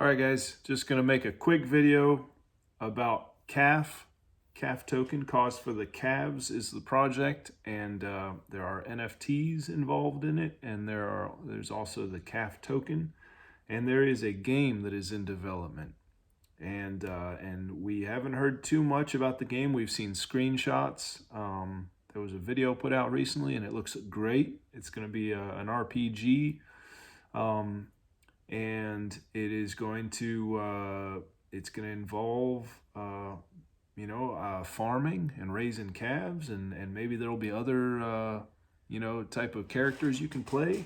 All right, guys, just going to make a quick video about calf. Calf token, cause for the calves is the project, and there are NFTs involved in it, and there's also the calf token, and there is a game that is in development. And we haven't heard too much about the game. We've seen screenshots. There was a video put out recently, and it looks great. It's going to be an RPG. And it is going to involve farming and raising calves, and maybe there'll be other type of characters you can play.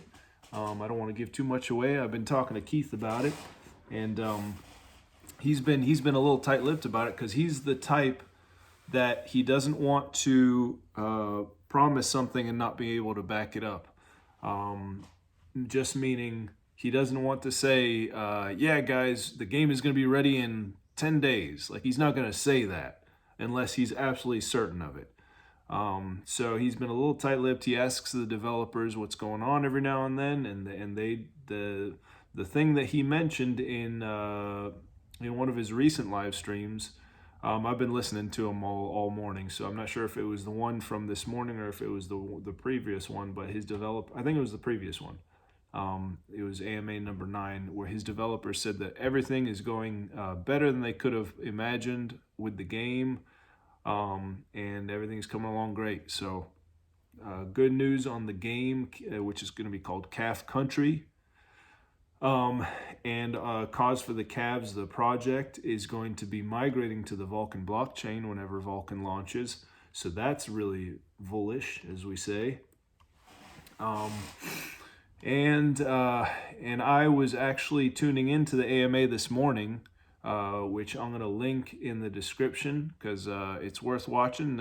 I don't want to give too much away. I've been talking to Keith about it, and he's been a little tight-lipped about it because he's the type that he doesn't want to promise something and not be able to back it up. Just meaning he doesn't want to say, yeah, guys, the game is going to be ready in 10 days. Like, he's not going to say that unless he's absolutely certain of it. So he's been a little tight-lipped. He asks the developers what's going on every now and then, and the thing that he mentioned in one of his recent live streams, I've been listening to him all morning, so I'm not sure if it was the one from this morning or if it was the previous one, but I think it was the previous one. It was AMA number 9, where his developers said that everything is going better than they could have imagined with the game, and everything's coming along great. So good news on the game, which is going to be called Calf Country. And cause for the calves, the project is going to be migrating to the Vulcan blockchain whenever Vulcan launches. So that's really bullish, as we say. And I was actually tuning into the AMA this morning, which I'm going to link in the description because it's worth watching.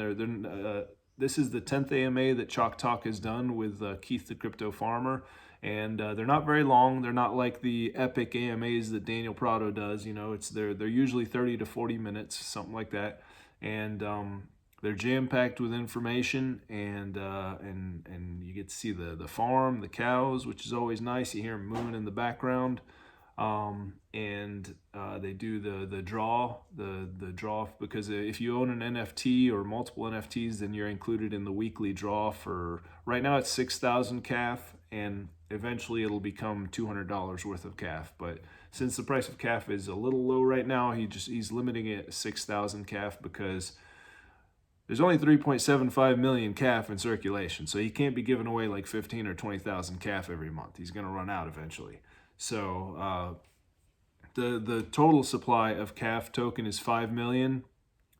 This is the 10th AMA that Chalk Talk has done with Keith the Crypto Farmer, and they're not very long. They're not like the epic AMAs that Daniel Prado does. They're usually 30 to 40 minutes, something like that, and they're jam-packed with information, and you get to see the farm, the cows, which is always nice. You hear them mooing in the background, and they do the draw because if you own an NFT or multiple NFTs, then you're included in the weekly draw. For right now, it's 6,000 calf, and eventually it'll become $200 worth of calf. But since the price of calf is a little low right now, he's limiting it at 6,000 calf because there's only 3.75 million calf in circulation, so he can't be giving away like 15 or 20,000 calf every month. He's going to run out eventually. So the total supply of calf token is 5 million.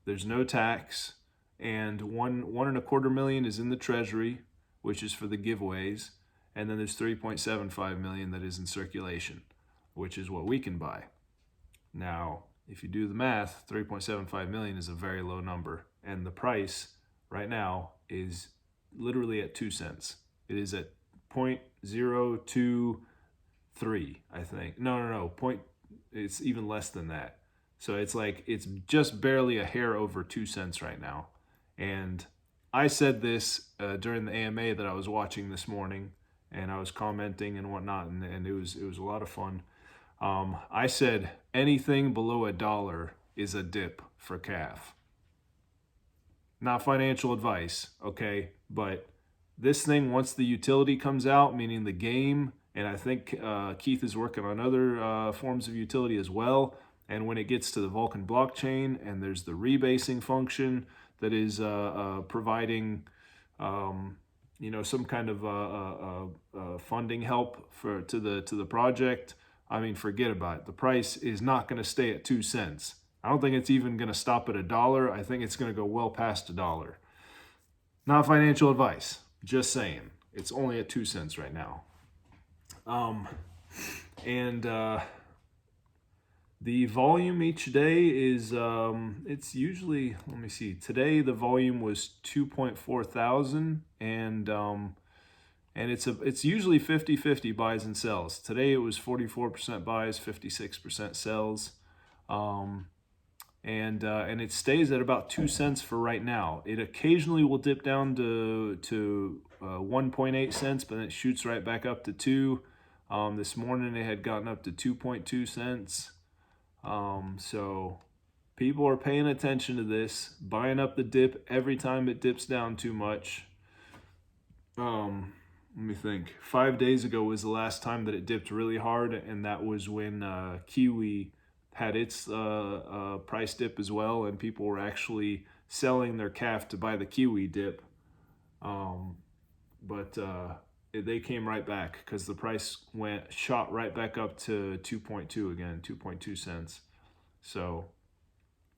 There's no tax, and 1.25 million is in the treasury, which is for the giveaways, and then there's 3.75 million that is in circulation, which is what we can buy. Now, if you do the math, 3.75 million is a very low number, and the price right now is literally at 2 cents. It is at 0.023, I think. No. It's even less than that. So it's just barely a hair over 2 cents right now. And I said this during the AMA that I was watching this morning, and I was commenting and whatnot, and it was a lot of fun. I said anything below $1 is a dip for calf. Not financial advice, okay? But this thing, once the utility comes out, meaning the game, and I think Keith is working on other forms of utility as well, and when it gets to the Vulcan blockchain and there's the rebasing function that is providing some kind of funding help to the project, I mean, forget about it. The price is not going to stay at 2 cents. I don't think it's even going to stop at $1. I think it's going to go well past $1. Not financial advice, just saying. It's only at 2 cents right now. The volume each day is, it's usually, let me see, today the volume was 2.4 thousand, and it's usually 50-50 buys and sells. Today it was 44% buys, 56% sells. And it stays at about 2 cents for right now. It occasionally will dip down to 1.8 cents, but then it shoots right back up to 2. This morning it had gotten up to 2.2 cents. So people are paying attention to this, buying up the dip every time it dips down too much. Let me think. 5 days ago was the last time that it dipped really hard, and that was when Kiwi had its price dip as well, and people were actually selling their calf to buy the Kiwi dip. Um, but they came right back because the price shot right back up to 2.2 again, 2.2 cents. So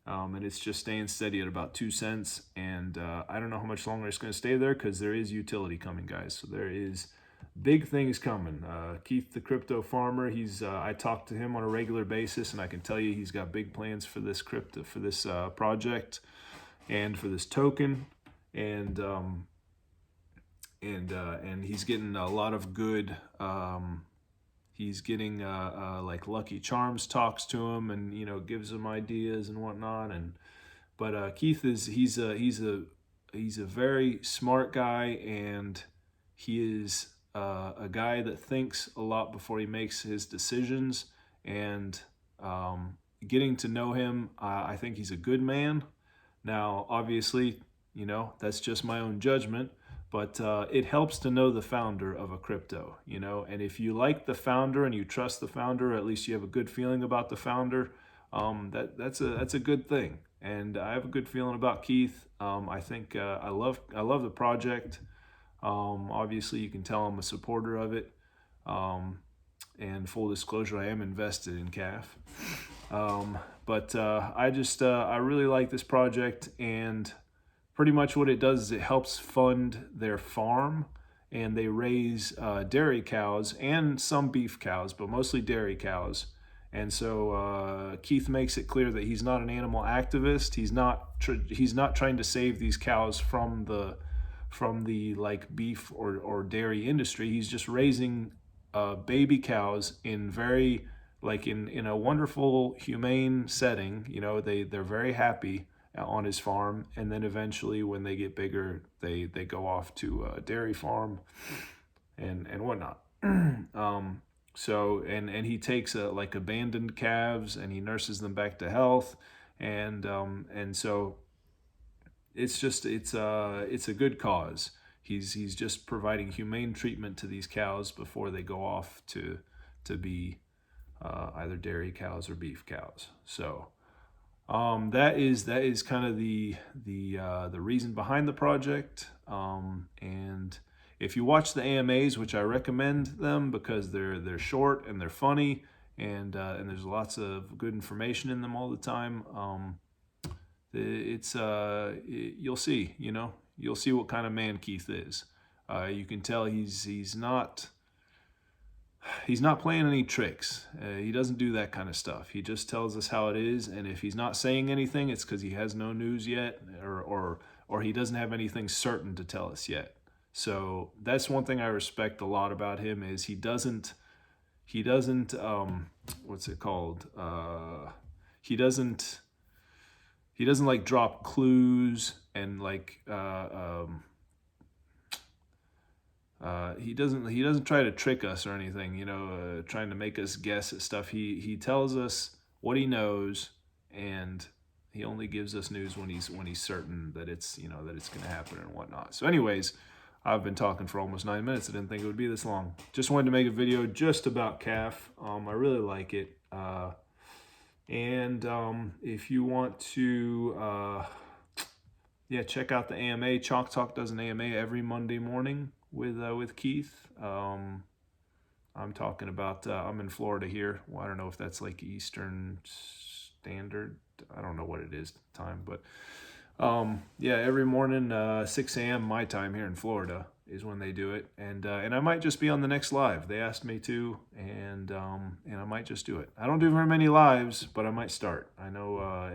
and it's just staying steady at about 2 cents. And I don't know how much longer it's going to stay there because there is utility coming, guys. So there is big things coming. Keith, the crypto farmer, I talk to him on a regular basis, and I can tell you he's got big plans for this project and for this token, and he's getting a lot of good. He's getting like Lucky Charms talks to him, and gives him ideas and whatnot. But Keith he's a very smart guy, and he is a guy that thinks a lot before he makes his decisions. And getting to know him, I think he's a good man. Now, obviously, that's just my own judgment. But it helps to know the founder of a crypto, and if you like the founder and you trust the founder, or at least you have a good feeling about the founder, that's a good thing. And I have a good feeling about Keith. I think I love the project. Obviously, you can tell I'm a supporter of it. And full disclosure, I am invested in calf. But I really like this project, and pretty much what it does is it helps fund their farm, and they raise dairy cows and some beef cows, but mostly dairy cows. And so Keith makes it clear that he's not an animal activist. He's not trying to save these cows from the like beef or dairy industry. He's just raising baby cows in very in a wonderful, humane setting. They're very happy on his farm, and then eventually when they get bigger, they go off to a dairy farm and whatnot. So he takes like abandoned calves, and he nurses them back to health, and so it's a good cause. He's just providing humane treatment to these cows before they go off to be either dairy cows or beef cows. So that is kind of the reason behind the project. And if you watch the AMAs, which I recommend them because they're short and they're funny, and there's lots of good information in them all the time. You'll see, you'll see what kind of man Keith is. You can tell he's not playing any tricks. He doesn't do that kind of stuff. He just tells us how it is, and if he's not saying anything, it's because he has no news yet, or he doesn't have anything certain to tell us yet. So that's one thing I respect a lot about him, is he doesn't what's it called? He doesn't like drop clues, and he doesn't try to trick us or anything, trying to make us guess at stuff. He tells us what he knows, and he only gives us news when he's certain that it's going to happen and whatnot. So anyways, I've been talking for almost 9 minutes. I didn't think it would be this long. Just wanted to make a video just about calf. I really like it. And if you want to check out the AMA. Chalk Talk does an AMA every Monday morning with Keith. I'm talking about I'm in Florida here. Well, I don't know if that's like Eastern Standard. I don't know what it is time, but every morning 6 a.m. my time here in Florida is when they do it, and I might just be on the next live. They asked me to, and I might just do it. I don't do very many lives, but I might start. I know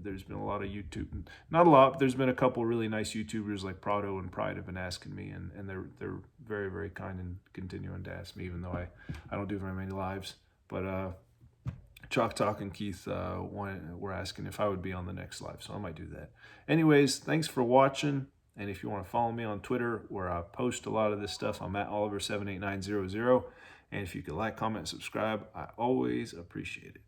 there's been a lot of YouTube, not a lot, but there's been a couple really nice YouTubers like Prado and Pride have been asking me, and they're very, very kind and continuing to ask me, even though I don't do very many lives. But Chalk Talk and Keith were asking if I would be on the next live, so I might do that. Anyways, thanks for watching. And if you want to follow me on Twitter, where I post a lot of this stuff, I'm at Oliver78900. And if you could like, comment, subscribe, I always appreciate it.